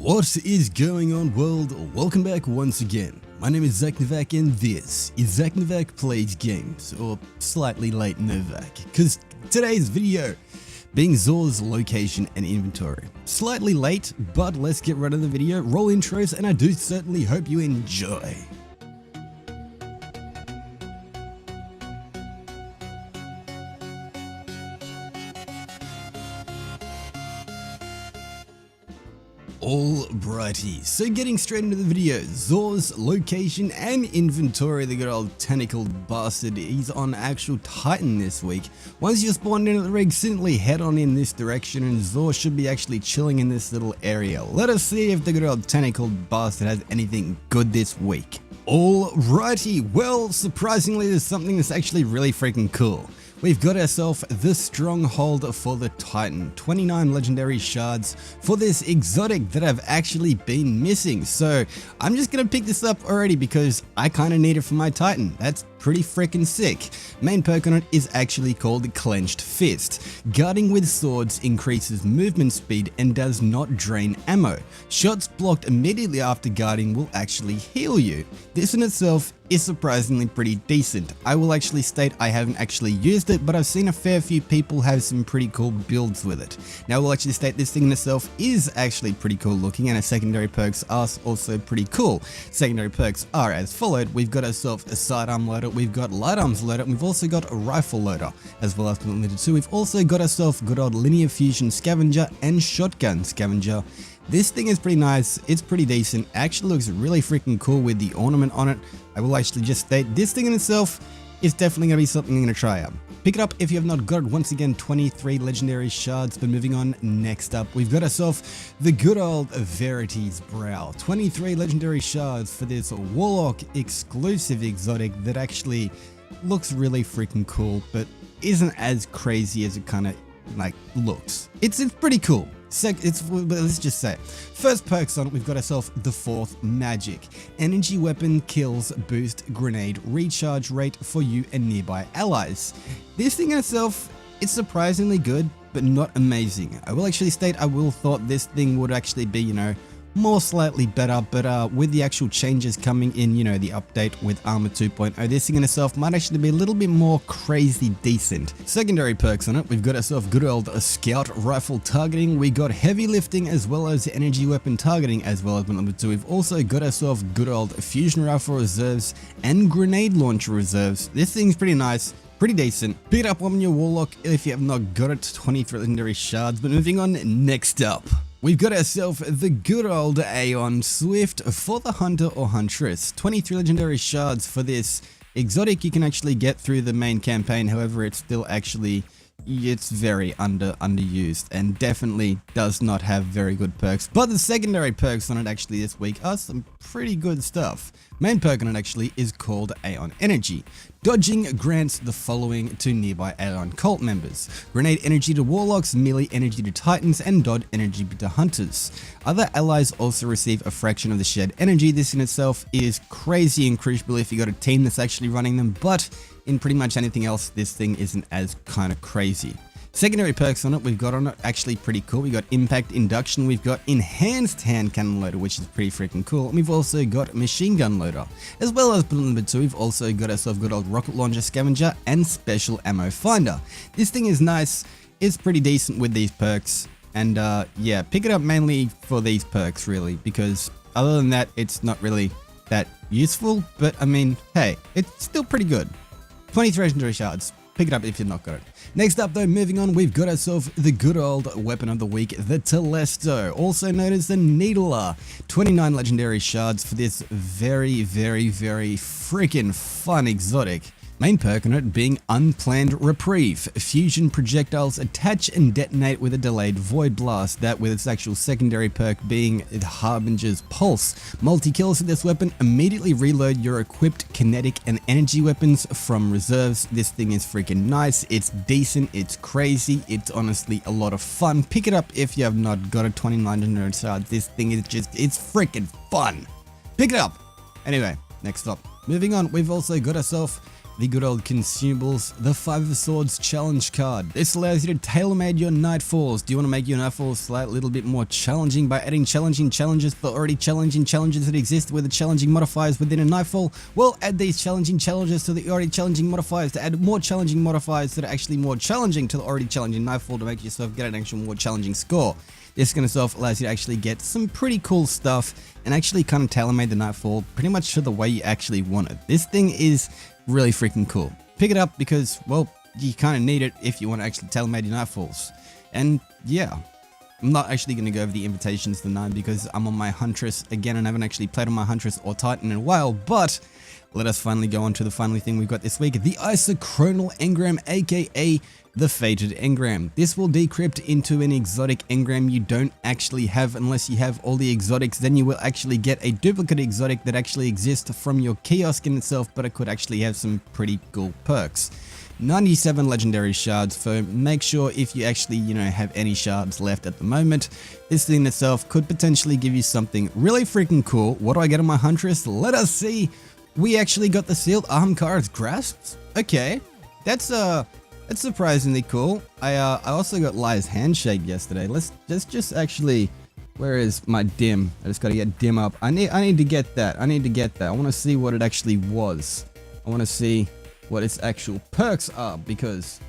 What is going on, world? Welcome back once again. My name is ZacNovak and this is ZacNovak Plays Games, or slightly late Novak, because today's video being Xurs location and inventory. Slightly late, but let's get right into the video, roll intros, and I do certainly hope you enjoy. Alrighty, so getting straight into the video, Xurs location and inventory, the good old tentacled bastard. He's on actual Titan this week. Once you spawn in at the rig, simply head on in this direction and Xurs should be actually chilling in this little area. Let us see if the good old tentacled bastard has anything good this week. Alrighty, well, surprisingly there's something that's actually really freaking cool. We've got ourselves the stronghold for the Titan, 29 legendary shards for this exotic that I've actually been missing. So I'm just gonna pick this up already because I kind of need it for my Titan. That's pretty freaking sick. Main perk on it is actually called Clenched Fist. Guarding with swords increases movement speed and does not drain ammo. Shots blocked immediately after guarding will actually heal you. This in itself is surprisingly pretty decent. I will actually state I haven't actually used it, but I've seen a fair few people have some pretty cool builds with it. Now I will actually state this thing in itself is actually pretty cool looking, and its secondary perks are also pretty cool. Secondary perks are as followed. We've got ourselves a sidearm loader, we've got light arms loader, and we've also got a rifle loader, as well as limited two. We've also got ourselves good old linear fusion scavenger and shotgun scavenger. This thing is pretty nice, it's pretty decent, actually looks really freaking cool with the ornament on it. I will actually just state this thing in itself is definitely going to be something I'm going to try out. Pick it up if you have not got it. Once again, 23 legendary shards, but moving on, next up, we've got ourselves the good old Verity's Brow. 23 legendary shards for this Warlock exclusive exotic that actually looks really freaking cool, but isn't as crazy as it kind of like looks. It's pretty cool. Let's just say, first perks on it, we've got ourselves the fourth magic. Energy weapon kills boost grenade recharge rate for you and nearby allies. This thing in itself is surprisingly good, but not amazing. I will actually state I will thought this thing would actually be, you know, more slightly better, but with the actual changes coming in, you know, the update with Armor 2.0, this thing in itself might actually be a little bit more crazy decent. Secondary perks on it, we've got ourselves good old scout rifle targeting, we got heavy lifting as well as energy weapon targeting, as well as number two. We've also got ourselves good old fusion rifle reserves and grenade launcher reserves. This thing's pretty nice, pretty decent. Pick it up on your warlock if you have not got it. 23 legendary shards. But moving on, next up, we've got ourselves the good old Aeon Swift for the Hunter or Huntress. 23 legendary shards for this exotic you can actually get through the main campaign. However, it's still actually, it's very underused and definitely does not have very good perks. But the secondary perks on it actually this week are some pretty good stuff. Main perk on it actually is called Aeon Energy. Dodging grants the following to nearby Aeon cult members: grenade energy to warlocks, melee energy to titans, and dodge energy to hunters. Other allies also receive a fraction of the shared energy. This in itself is crazy and crucial if you got a team that's actually running them, but in pretty much anything else, this thing isn't as kind of crazy. Secondary perks on it, we've got on it actually pretty cool. We got impact induction, we've got enhanced hand cannon loader, which is pretty freaking cool, and we've also got machine gun loader, as well as number two. We've also got ourselves good old rocket launcher scavenger and special ammo finder. This thing is nice, it's pretty decent with these perks, and yeah, pick it up mainly for these perks really, because other than that, it's not really that useful. But I mean, hey, it's still pretty good. 23 legendary shards. Pick it up if you've not got it. Next up though, moving on, we've got ourselves the good old weapon of the week, the Telesto, also known as the Needler. 29 legendary shards for this very freaking fun exotic. Main perk on it being Unplanned Reprieve. Fusion projectiles attach and detonate with a delayed void blast. That with its actual secondary perk being Harbinger's Pulse. Multi-kills with this weapon immediately reload your equipped kinetic and energy weapons from reserves. This thing is freaking nice, it's decent, it's crazy, it's honestly a lot of fun. Pick it up if you have not got a 2900 shards. This thing is just, it's freaking fun. Pick it up. Anyway, next up. Moving on, we've also got ourselves the good old consumables, the 5 of Swords challenge card. This allows you to tailor-made your nightfalls. Do you want to make your nightfalls slightly little bit more challenging by adding challenging challenges for already challenging challenges that exist with the challenging modifiers within a nightfall? Well, add these challenging challenges to the already challenging modifiers to add more challenging modifiers that are actually more challenging to the already challenging nightfall to make yourself get an actual more challenging score. This kind of stuff allows you to actually get some pretty cool stuff and actually kind of tailor-made the nightfall pretty much to the way you actually want it. This thing is really freaking cool. Pick it up because, well, you kind of need it if you want to actually tailor-made your nightfalls. And yeah, I'm not actually going to go over the invitations tonight because I'm on my Huntress again and I haven't actually played on my Huntress or Titan in a while, but let us finally go on to the final thing we've got this week, the isochronal engram, aka the Fated Engram. This will decrypt into an exotic engram you don't actually have unless you have all the exotics. Then you will actually get a duplicate exotic that actually exists from your kiosk in itself, but it could actually have some pretty cool perks. 97 legendary shards, so make sure if you actually, have any shards left at the moment, this thing itself could potentially give you something really freaking cool. What do I get on my Huntress? Let us see. We actually got the sealed Ahamkara's grasps. Okay, that's surprisingly cool. I also got Liar's handshake yesterday. Let's just actually, where is my dim? I just gotta get dim up. I need to get that. I want to see what it actually was. I want to see what its actual perks are because,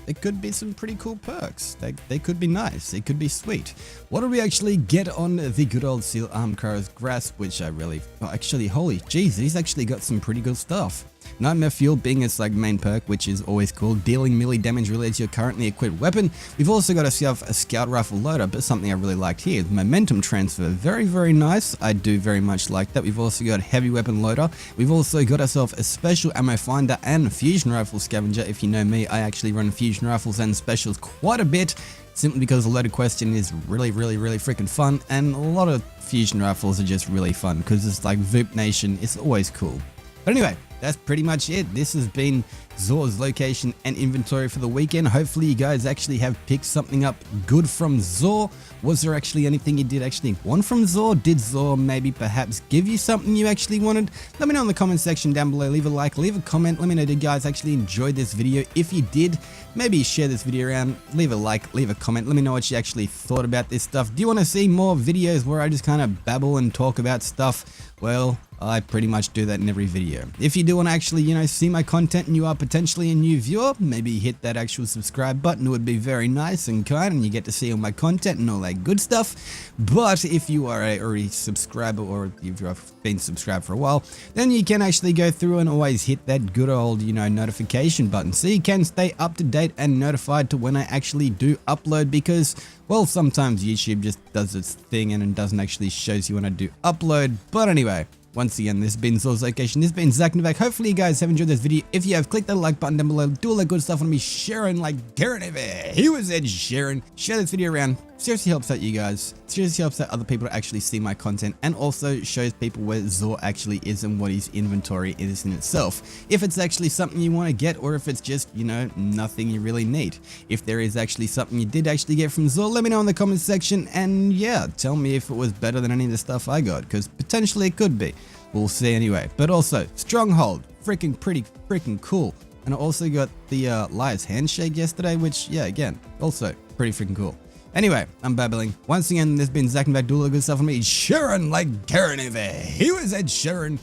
it could be some pretty cool perks. They could be nice. They could be sweet. What did we actually get on the good old Seal Ahamkara's grasp, which I really, actually, holy jeez, he's actually got some pretty good stuff. Nightmare Fuel being its main perk, which is always cool, dealing melee damage related to your currently equipped weapon. We've also got ourselves a Scout Rifle loader, but something I really liked here, Momentum Transfer, very nice. I do very much like that. We've also got Heavy Weapon Loader. We've also got ourselves a Special Ammo Finder and Fusion Rifle Scavenger. If you know me, I actually run Fusion Rifles and Specials quite a bit, simply because the loaded question is really freaking fun, and a lot of Fusion Rifles are just really fun because it's like Voop Nation, it's always cool. But anyway, that's pretty much it. This has been Xurs location and inventory for the weekend. Hopefully you guys actually have picked something up good from Xur. Was there actually anything you did actually want from Xur? Did Xur maybe perhaps give you something you actually wanted? Let me know in the comment section down below. Leave a like, leave a comment. Let me know, did you guys actually enjoy this video? If you did, maybe share this video around, leave a like, leave a comment. Let me know what you actually thought about this stuff. Do you want to see more videos where I just kind of babble and talk about stuff? Well, I pretty much do that in every video. If you do want to actually, see my content and you are potentially a new viewer, maybe hit that actual subscribe button. It would be very nice and kind, and you get to see all my content and all that good stuff. But if you are already a subscriber, or if you've been subscribed for a while, then you can actually go through and always hit that good old, notification button, so you can stay up to date and notified to when I actually do upload, because, well, sometimes YouTube just does its thing and it doesn't actually shows you when I do upload. But anyway, once again, this has been Xurs Location, this has been ZacNovak. Hopefully you guys have enjoyed this video. If you have, click that like button down below, do all that good stuff on me, sharing like Garen over here. He was Ed Sharon. Share this video around. Seriously helps out you guys. Seriously helps out other people to actually see my content, and also shows people where Xur actually is and what his inventory is in itself. If it's actually something you want to get, or if it's just, nothing you really need. If there is actually something you did actually get from Xur, let me know in the comments section, and yeah, tell me if it was better than any of the stuff I got, because potentially it could be. We'll see anyway. But also, Stronghold, freaking cool. And I also got the Liar's handshake yesterday, which, yeah, again, also pretty freaking cool. Anyway, I'm babbling. Once again, this has been ZacNovak. Do all the good stuff on me. Sharon like Garen over here. He was Ed Sharon.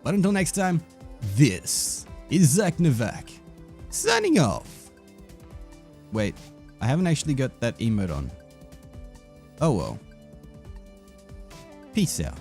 But until next time, this is ZacNovak, signing off. Wait, I haven't actually got that emote on. Oh well. Peace out.